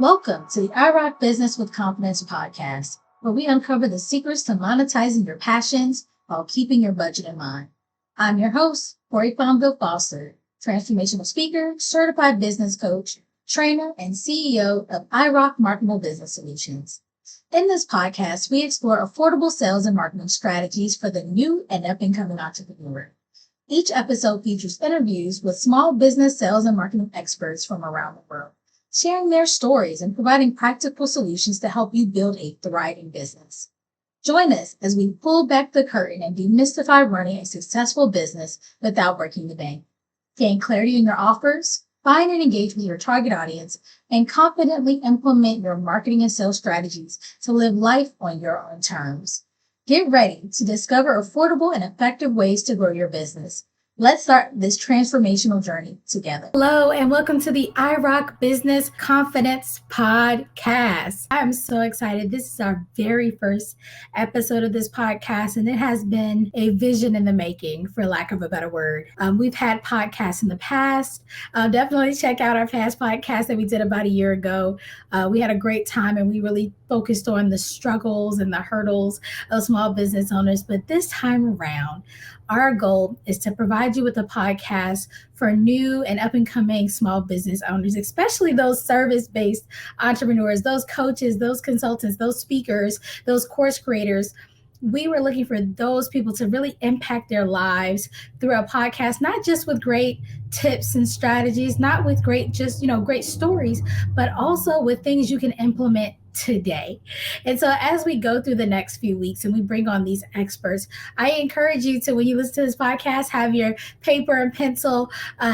Welcome to the IROC Business With Confidence podcast, where we uncover the secrets to monetizing your passions while keeping your budget in mind. I'm your host, Cori Fonville Foster, transformational speaker, certified business coach, trainer, and CEO of IROC Marketable Business Solutions. In this podcast, we explore affordable sales and marketing strategies for the new and up-and-coming entrepreneur. Each episode features interviews with small business sales and marketing experts from around the world, sharing their stories and providing practical solutions to help you build a thriving business. Join us as we pull back the curtain and demystify running a successful business without breaking the bank. Gain clarity in your offers, find and engage with your target audience, and confidently implement your marketing and sales strategies to live life on your own terms. Get ready to discover affordable and effective ways to grow your business. Let's start this transformational journey together. Hello, and welcome to the IROC Business Confidence podcast. I'm so excited. This is our very first episode of this podcast, and it has been a vision in the making, for lack of a better word. We've had podcasts in the past. Definitely check out our past podcast that we did about a year ago. We had a great time, and we really focused on the struggles and the hurdles of small business owners. But this time around, our goal is to provide you with a podcast for new and up-and-coming small business owners, especially those service-based entrepreneurs, those coaches, those consultants, those speakers, those course creators. We were looking for those people to really impact their lives through a podcast, not just with great tips and strategies, not with great stories, but also with things you can implement today. And so as we go through the next few weeks and we bring on these experts, I encourage you to, when you listen to this podcast, have your paper and pencil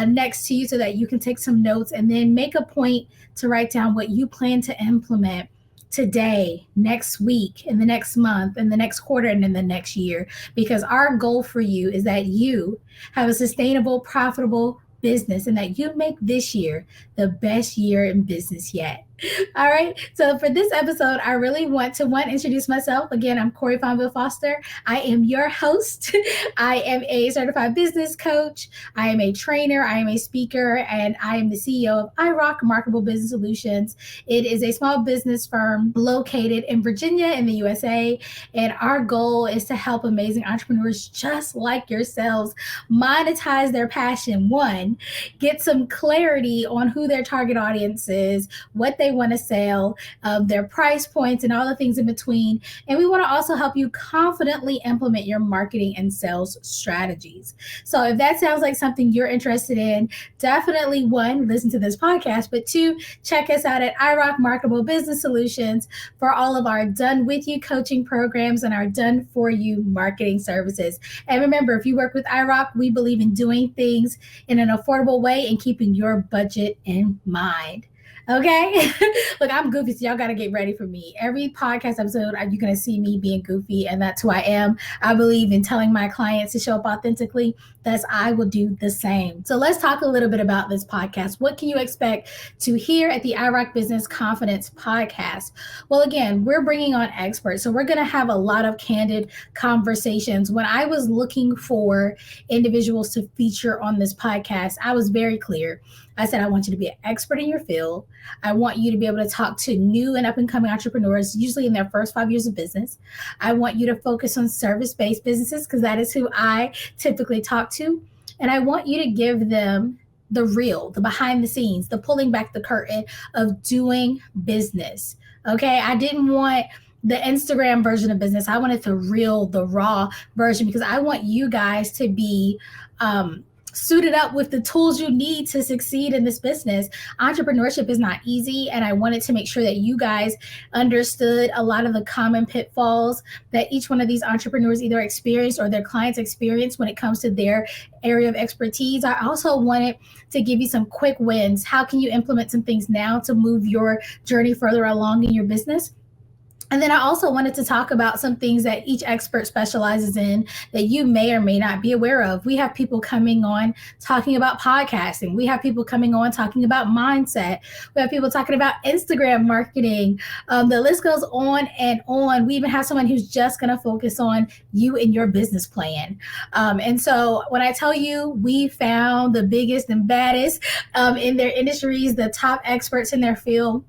next to you so that you can take some notes and then make a point to write down what you plan to implement today, next week, in the next month, in the next quarter, and in the next year. Because our goal for you is that you have a sustainable, profitable business and that you make this year the best year in business yet. All right. So for this episode, I really want to introduce myself. Again, I'm Cori Fonville Foster. I am your host. I am a certified business coach. I am a trainer. I am a speaker, and I am the CEO of IROC Marketable Business Solutions. It is a small business firm located in Virginia in the USA. And our goal is to help amazing entrepreneurs just like yourselves monetize their passion. One, get some clarity on who their target audience is, what they want to sell, their price points, and all the things in between. And we want to also help you confidently implement your marketing and sales strategies. So if that sounds like something you're interested in, definitely one, listen to this podcast, but two, check us out at IROC Marketable Business Solutions for all of our done with you coaching programs and our done for you marketing services. And remember, if you work with IROC, we believe in doing things in an affordable way and keeping your budget in mind. Okay. Look, I'm goofy, so y'all got to get ready for me. Every podcast episode, you're going to see me being goofy, and that's who I am. I believe in telling my clients to show up authentically. Thus, I will do the same. So let's talk a little bit about this podcast. What can you expect to hear at the IROC Business Confidence podcast? Well, again, we're bringing on experts, so we're going to have a lot of candid conversations. When I was looking for individuals to feature on this podcast, I was very clear. I said, I want you to be an expert in your field. I want you to be able to talk to new and up-and-coming entrepreneurs, usually in their first 5 years of business. I want you to focus on service-based businesses because that is who I typically talk to. And I want you to give them the real, the behind the scenes, the pulling back the curtain of doing business. Okay, I didn't want the Instagram version of business. I wanted the real, the raw version, because I want you guys to be suited up with the tools you need to succeed in this business. Entrepreneurship is not easy, and I wanted to make sure that you guys understood a lot of the common pitfalls that each one of these entrepreneurs either experienced or their clients experience when it comes to their area of expertise. I also wanted to give you some quick wins. How can you implement some things now to move your journey further along in your business? And then I also wanted to talk about some things that each expert specializes in that you may or may not be aware of. We have people coming on talking about podcasting. We have people coming on talking about mindset. We have people talking about Instagram marketing. The list goes on and on. We even have someone who's just going to focus on you and your business plan. And so when I tell you we found the biggest and baddest in their industries, the top experts in their field,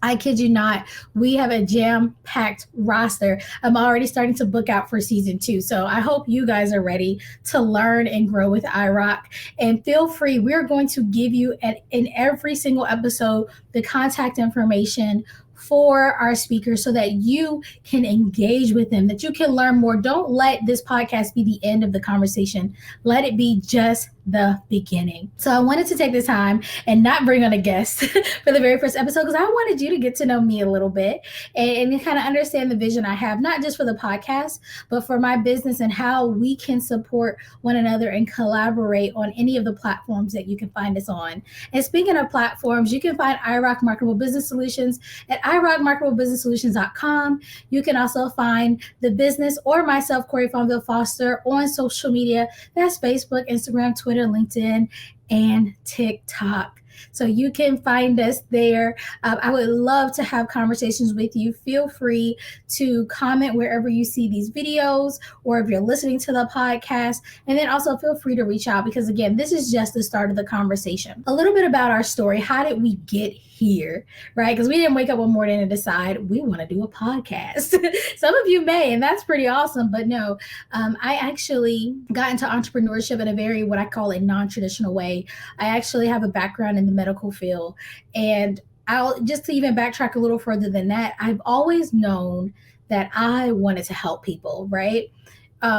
I kid you not, we have a jam-packed roster. I'm already starting to book out for season 2. So I hope you guys are ready to learn and grow with IROC. And feel free, we're going to give you in every single episode the contact information for our speakers so that you can engage with them, that you can learn more. Don't let this podcast be the end of the conversation. Let it be just the beginning. So I wanted to take this time and not bring on a guest for the very first episode because I wanted you to get to know me a little bit and kind of understand the vision I have, not just for the podcast, but for my business and how we can support one another and collaborate on any of the platforms that you can find us on. And speaking of platforms, you can find IROC Marketable Business Solutions at irocmarketablebusinesssolutions.com. You can also find the business or myself, Cori Fonville Foster, on social media. That's Facebook, Instagram, Twitter, LinkedIn, and TikTok. So you can find us there. I would love to have conversations with you. Feel free to comment wherever you see these videos or if you're listening to the podcast. And then also feel free to reach out because, again, this is just the start of the conversation. A little bit about our story. How did we get here, right? Because we didn't wake up one morning and decide we want to do a podcast. Some of you may, and that's pretty awesome. But no, I actually got into entrepreneurship in a very, what I call a non-traditional way. I actually have a background in the medical field. And I'll just to even backtrack a little further than that, I've always known that I wanted to help people, right?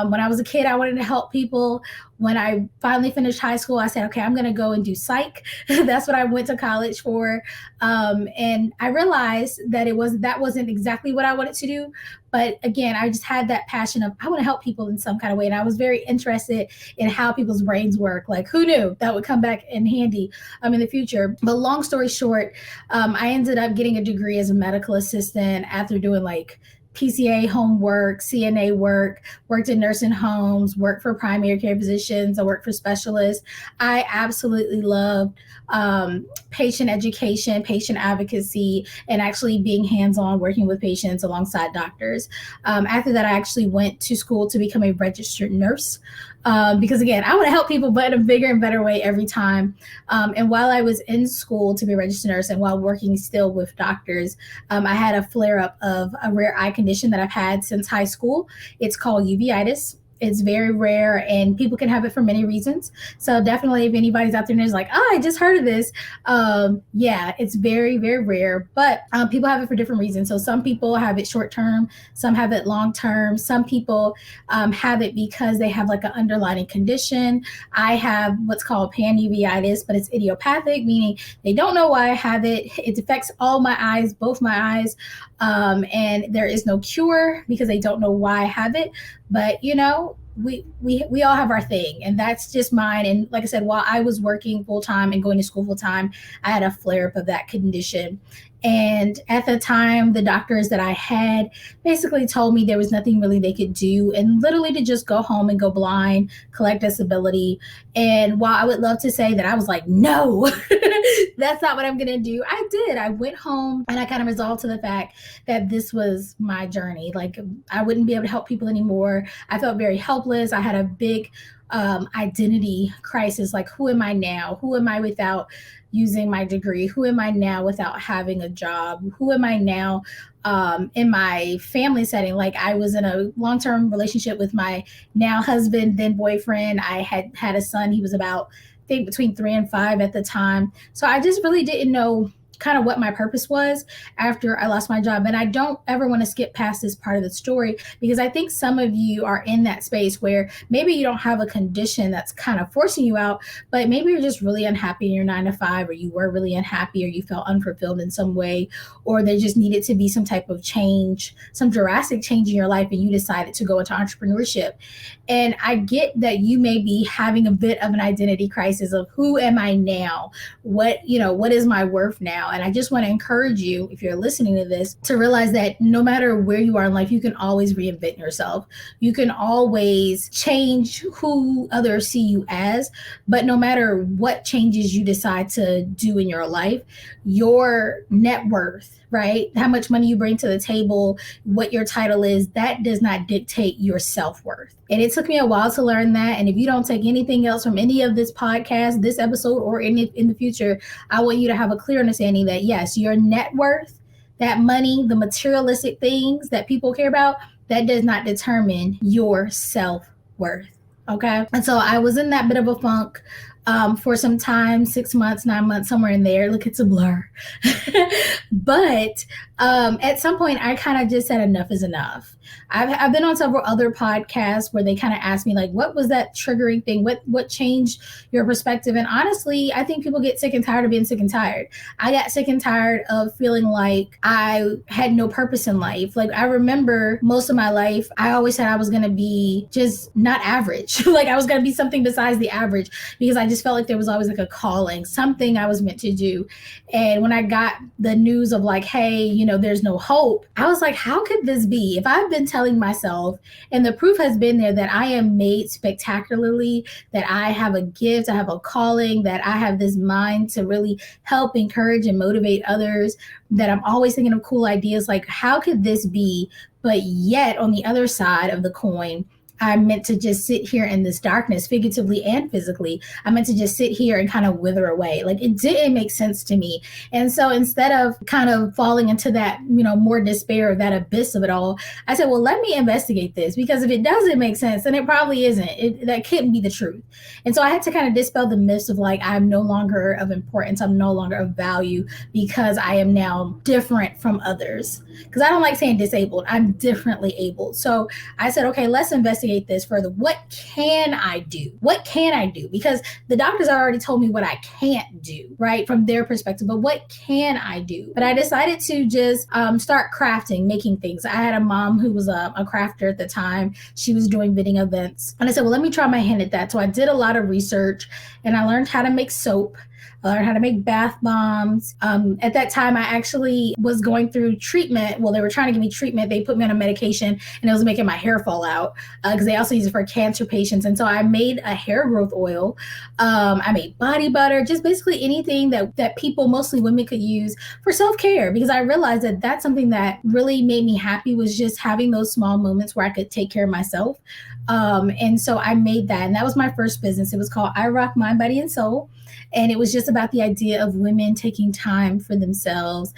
When I was a kid, I wanted to help people. When I finally finished high school, I said, okay, I'm going to go and do psych. That's what I went to college for. And I realized that that wasn't exactly what I wanted to do. But again, I just had that passion of I want to help people in some kind of way. And I was very interested in how people's brains work. Like, who knew that would come back in handy in the future? But long story short, I ended up getting a degree as a medical assistant after doing like PCA homework, CNA work, worked in nursing homes, worked for primary care physicians, I worked for specialists. I absolutely loved patient education, patient advocacy, and actually being hands-on working with patients alongside doctors. After that, I actually went to school to become a registered nurse. Because again, I want to help people, but in a bigger and better way every time. And while I was in school to be a registered nurse and while working still with doctors, I had a flare up of a rare eye condition that I've had since high school. It's called uveitis. It's very rare and people can have it for many reasons. So definitely if anybody's out there and is like, oh, I just heard of this. Yeah, it's very, very rare, but people have it for different reasons. So some people have it short term, some have it long term. Some people have it because they have like an underlying condition. I have what's called panuveitis, but it's idiopathic, meaning they don't know why I have it. It affects all my eyes, both my eyes. And there is no cure because they don't know why I have it. But, you know, we all have our thing, and that's just mine. And like I said, while I was working full time and going to school full time, I had a flare up of that condition. And at the time, the doctors that I had basically told me there was nothing really they could do and literally to just go home and go blind, collect disability. And while I would love to say that I was like, no, that's not what I'm going to do, I did. I went home and I kind of resolved to the fact that this was my journey. Like I wouldn't be able to help people anymore. I felt very helpless. I had a big identity crisis. Like, who am I now? Who am I without using my degree? Who am I now without having a job? Who am I now in my family setting? Like I was in a long-term relationship with my now husband, then boyfriend. I had a son. He was about, I think, between 3 and 5 at the time. So I just really didn't know kind of what my purpose was after I lost my job. And I don't ever want to skip past this part of the story because I think some of you are in that space where maybe you don't have a condition that's kind of forcing you out, but maybe you're just really unhappy in your 9 to 5, or you were really unhappy, or you felt unfulfilled in some way, or there just needed to be some type of change, some drastic change in your life, and you decided to go into entrepreneurship. And I get that you may be having a bit of an identity crisis of who am I now? What is my worth now? And I just want to encourage you, if you're listening to this, to realize that no matter where you are in life, you can always reinvent yourself. You can always change who others see you as, but no matter what changes you decide to do in your life, your net worth, right? How much money you bring to the table, what your title is, that does not dictate your self-worth. And it took me a while to learn that. And if you don't take anything else from any of this podcast, this episode, or in the future, I want you to have a clear understanding that yes, your net worth That money, the materialistic things that people care about, that does not determine your self-worth. Okay. And so I was in that bit of a funk for some time, 6 months, 9 months, somewhere in there. Look, it's a blur. But at some point, I kind of just said enough is enough. I've been on several other podcasts where they kind of ask me, like, what was that triggering thing? What changed your perspective? And honestly, I think people get sick and tired of being sick and tired. I got sick and tired of feeling like I had no purpose in life. Like, I remember most of my life, I always said I was going to be just not average. Like, I was going to be something besides the average, because I just felt like there was always like a calling, something I was meant to do. And when I got the news of like, hey, there's no hope, I was like, how could this be? If I've been telling myself, and the proof has been there, that I am made spectacularly, that I have a gift, I have a calling, that I have this mind to really help, encourage, and motivate others, that I'm always thinking of cool ideas, like, how could this be? But yet on the other side of the coin, I'm meant to just sit here in this darkness, figuratively and physically. I'm meant to just sit here and kind of wither away. Like, it didn't make sense to me. And so instead of kind of falling into that, more despair, that abyss of it all, I said, well, let me investigate this, because if it doesn't make sense, then it probably isn't. That couldn't be the truth. And so I had to kind of dispel the myths of like, I'm no longer of importance, I'm no longer of value, because I am now different from others. Because I don't like saying disabled, I'm differently abled. So I said, okay, let's investigate this further. What can I do? What can I do? Because the doctors already told me what I can't do, right? From their perspective, but what can I do? But I decided to just start crafting, making things. I had a mom who was a crafter at the time. She was doing vending events. And I said, well, let me try my hand at that. So I did a lot of research, and I learned how to make soap. I learned how to make bath bombs. At that time, I actually was going through treatment. Well, they were trying to give me treatment. They put me on a medication, and it was making my hair fall out, because they also use it for cancer patients. And so I made a hair growth oil. I made body butter, just basically anything that people, mostly women, could use for self-care, because I realized that that's something that really made me happy, was just having those small moments where I could take care of myself. And so I made that, and that was my first business. It was called IROC Mind, Body, and Soul. And it was just about the idea of women taking time for themselves,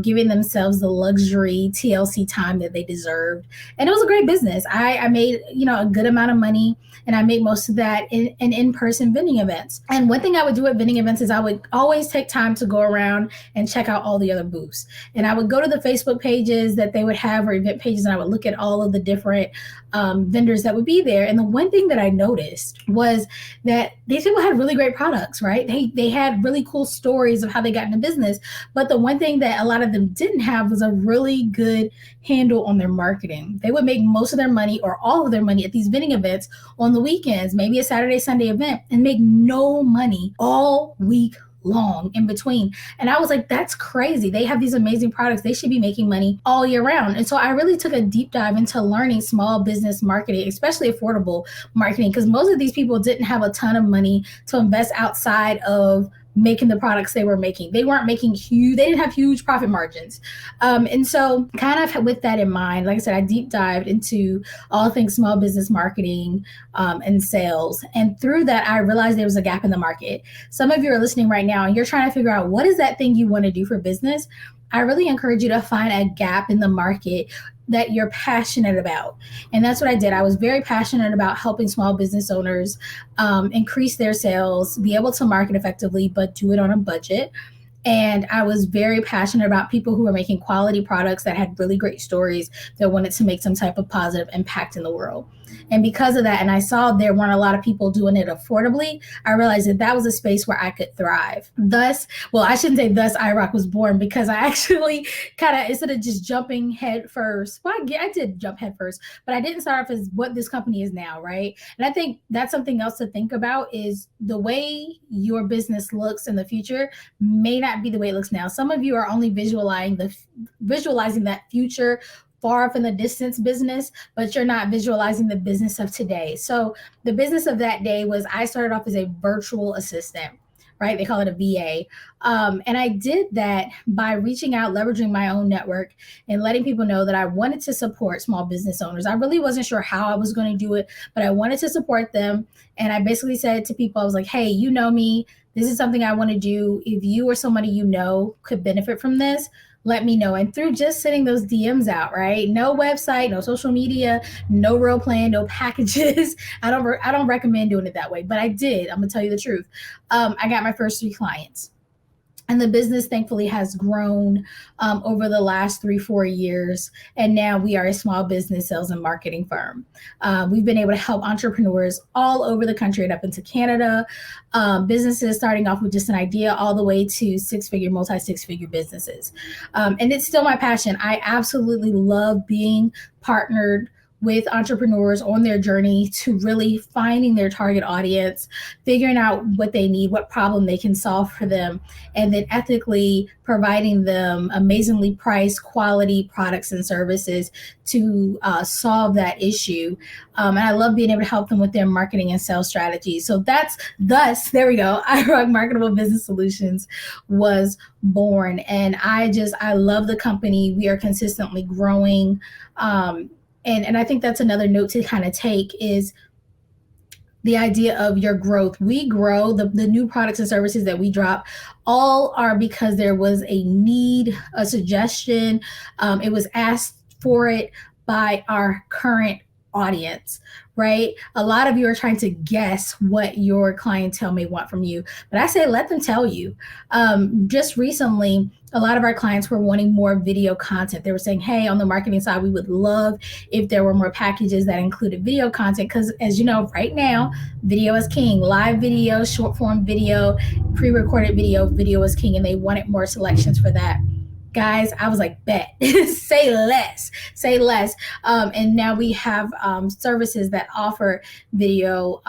giving themselves the luxury TLC time that they deserved. And it was a great business. I made, a good amount of money, and I made most of that in in-person vending events. And one thing I would do at vending events is I would always take time to go around and check out all the other booths. And I would go to the Facebook pages that they would have, or event pages, and I would look at all of the different vendors that would be there. And the one thing that I noticed was that these people had really great products, right? They had really cool stories of how they got into business. But the one thing that a lot of them didn't have was a really good handle on their marketing. They would make most of their money, or all of their money, at these vending events on the weekends, maybe a Saturday, Sunday event, and make no money all week long in between. And I was like, that's crazy. They have these amazing products. They should be making money all year round. And so I really took a deep dive into learning small business marketing, especially affordable marketing, because most of these people didn't have a ton of money to invest outside of making the products they were making. They weren't making huge, they didn't have huge profit margins. And so kind of with that in mind, like I said, I deep dived into all things small business marketing and sales. And through that, I realized there was a gap in the market. Some of you are listening right now and you're trying to figure out, what is that thing you want to do for business? I really encourage you to find a gap in the market that you're passionate about. And that's what I did. I was very passionate about helping small business owners increase their sales, be able to market effectively, but do it on a budget. And I was very passionate about people who were making quality products that had really great stories, that wanted to make some type of positive impact in the world. And because of that, and I saw there weren't a lot of people doing it affordably, I realized that that was a space where I could thrive. Thus, well, I shouldn't say thus IROC was born, because I actually kind of, instead of just jumping head first, well, I did jump head first, but I didn't start off as what this company is now, right? And I think that's something else to think about, is the way your business looks in the future may not be the way it looks now. Some of you are only visualizing that future far off in the distance business, but you're not visualizing the business of today. So the business of that day was, I started off as a virtual assistant, right? They call it a VA. And I did that by reaching out, leveraging my own network, and letting people know that I wanted to support small business owners. I really wasn't sure how I was going to do it, but I wanted to support them. And I basically said to people, I was like, hey, you know me, this is something I want to do. If you or somebody you know could benefit from this, let me know. And through just sending those DMs out, right? No website, no social media, no real plan, no packages. I don't recommend doing it that way, but I did. I'm gonna tell you the truth. I got my first 3 clients. And the business thankfully has grown over the last 3-4 years. And now we are a small business sales and marketing firm. We've been able to help entrepreneurs all over the country and up into Canada. Businesses starting off with just an idea all the way to multi-six-figure businesses. And it's still my passion. I absolutely love being partnered with entrepreneurs on their journey to really finding their target audience, figuring out what they need, what problem they can solve for them, and then ethically providing them amazingly priced quality products and services to solve that issue. And I love being able to help them with their marketing and sales strategies. So there we go. IROC Marketable Business Solutions was born. And I love the company. We are consistently growing. And I think that's another note to kind of take is the idea of your growth. We grow, the new products and services that we drop all are because there was a need, a suggestion. It was asked for it by our current audience, right? A lot of you are trying to guess what your clientele may want from you, but I say let them tell you. Just recently, a lot of our clients were wanting more video content. They were saying, hey, on the marketing side, we would love if there were more packages that included video content, because as you know, right now, video is king. Live video, short form video, pre-recorded video is king, and they wanted more selections for that. Guys, I was like, bet, say less. And now we have services that offer video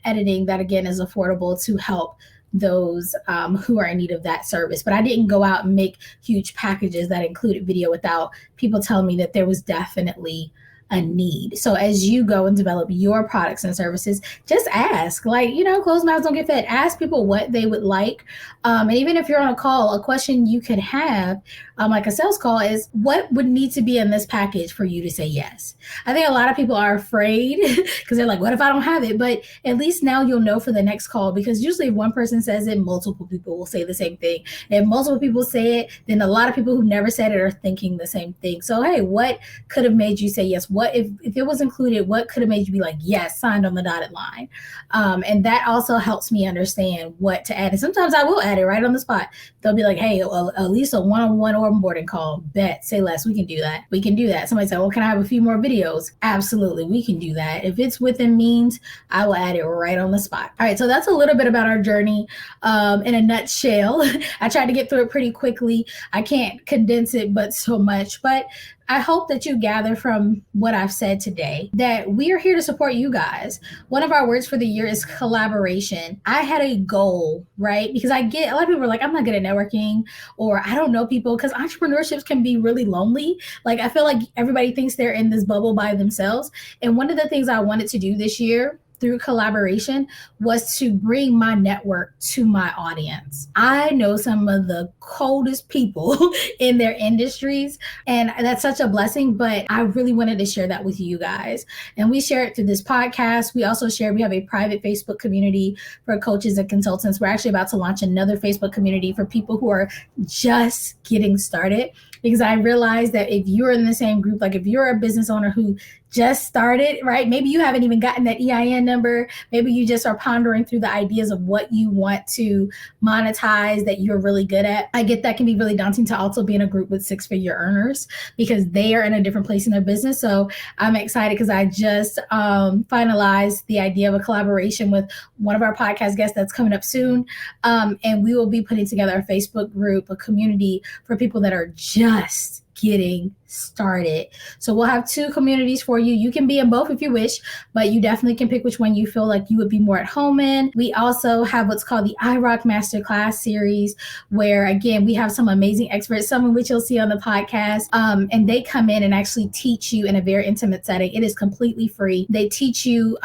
editing that, again, is affordable to help those who are in need of that service. But I didn't go out and make huge packages that included video without people telling me that there was definitely a need. So as you go and develop your products and services, just ask, closed mouths don't get fed. Ask people what they would like. And even if you're on a call, a question you could have, like a sales call, is what would need to be in this package for you to say yes? I think a lot of people are afraid because they're like, what if I don't have it? But at least now you'll know for the next call, because usually if one person says it, multiple people will say the same thing. If multiple people say it, then a lot of people who never said it are thinking the same thing. So, hey, what could have made you say yes? What if it was included, what could have made you be like, yes, signed on the dotted line? And that also helps me understand what to add. And sometimes I will add it right on the spot. They'll be like, hey, at least a one-on-one onboarding call. Bet, say less. We can do that. Somebody said, well, can I have a few more videos? Absolutely, we can do that. If it's within means, I will add it right on the spot. All right, so that's a little bit about our journey in a nutshell. I tried to get through it pretty quickly. I can't condense it but so much, but I hope that you gather from what I've said today that we are here to support you guys. One of our words for the year is collaboration. I had a goal, right? Because I get a lot of people are like, I'm not good at networking, or I don't know people, because entrepreneurships can be really lonely. Like, I feel like everybody thinks they're in this bubble by themselves. And one of the things I wanted to do this year through collaboration was to bring my network to my audience. I know some of the coldest people in their industries, and that's such a blessing, but I really wanted to share that with you guys. And we share it through this podcast. We also we have a private Facebook community for coaches and consultants. We're actually about to launch another Facebook community for people who are just getting started, because I realized that if you're in the same group, like if you're a business owner who just started, right? Maybe you haven't even gotten that EIN number. Maybe you just are pondering through the ideas of what you want to monetize that you're really good at. I get that can be really daunting to also be in a group with 6-figure earners, because they are in a different place in their business. So I'm excited because I just finalized the idea of a collaboration with one of our podcast guests that's coming up soon. And we will be putting together a Facebook group, a community for people that are just getting started. So we'll have 2 communities for you. You can be in both if you wish, but you definitely can pick which one you feel like you would be more at home in. We also have what's called the IROC Masterclass series, where again, we have some amazing experts, some of which you'll see on the podcast, and they come in and actually teach you in a very intimate setting. It is completely free. They teach you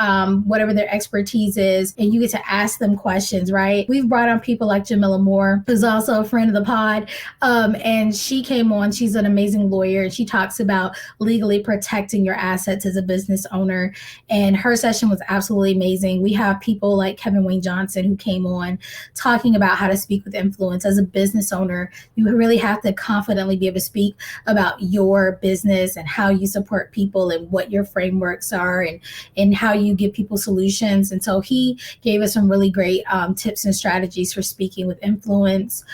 whatever their expertise is, and you get to ask them questions, right? We've brought on people like Jamila Moore, who's also a friend of the pod, and she came on. She's an amazing lawyer. she talks about legally protecting your assets as a business owner. And her session was absolutely amazing. We have people like Kevin Wayne Johnson who came on talking about how to speak with influence. As a business owner, you really have to confidently be able to speak about your business and how you support people and what your frameworks are and how you give people solutions. And so he gave us some really great tips and strategies for speaking with influence.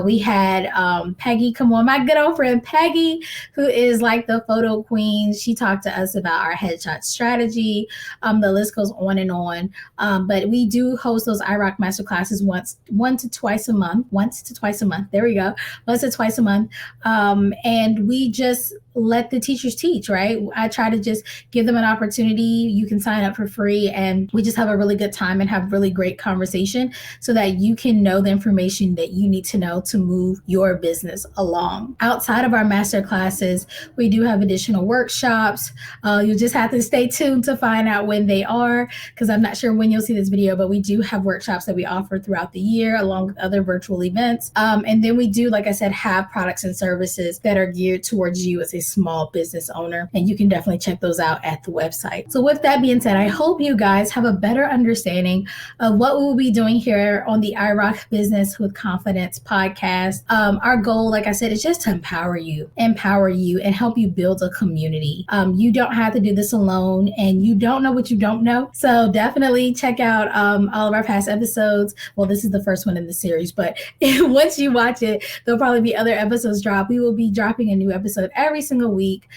We had Peggy come on, my good old friend Peggy, who is like the photo queen. She talked to us about our headshot strategy. The list goes on and on. But we do host those IROC masterclasses once to twice a month. There we go. Once to twice a month. And we just let the teachers teach, right? I try to just give them an opportunity. You can sign up for free and we just have a really good time and have really great conversation so that you can know the information that you need to know to move your business along. Outside of our master classes, we do have additional workshops. You'll just have to stay tuned to find out when they are, because I'm not sure when you'll see this video, but we do have workshops that we offer throughout the year along with other virtual events. And then we do, like I said, have products and services that are geared towards you as a small business owner, and you can definitely check those out at the website. So with that being said, I hope you guys have a better understanding of what we will be doing here on the IROC Business with Confidence podcast. Our goal, like I said, is just to empower you and help you build a community. You don't have to do this alone, and you don't know what you don't know. So definitely check out all of our past episodes. Well, this is the first one in the series, but once you watch it, there'll probably be other episodes drop. We will be dropping a new episode every single week.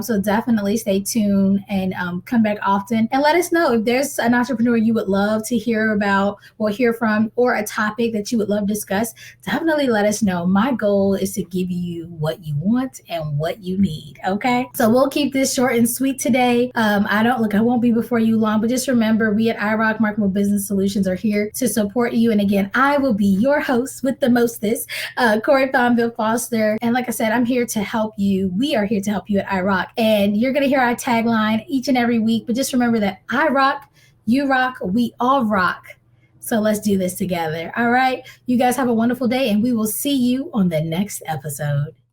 So definitely stay tuned and come back often and let us know if there's an entrepreneur you would love to hear about or hear from, or a topic that you would love to discuss. Definitely let us know. My goal is to give you what you want and what you need. Okay. So we'll keep this short and sweet today. I won't be before you long, but just remember, we at IROC Marketable Business Solutions are here to support you. And again, I will be your host with the mostest, Cori Fonville Foster. And like I said, I'm here to help you. We are here to help you at IROC. And you're going to hear our tagline each and every week. But just remember that I rock, you rock, we all rock. So let's do this together. All right. You guys have a wonderful day, and we will see you on the next episode.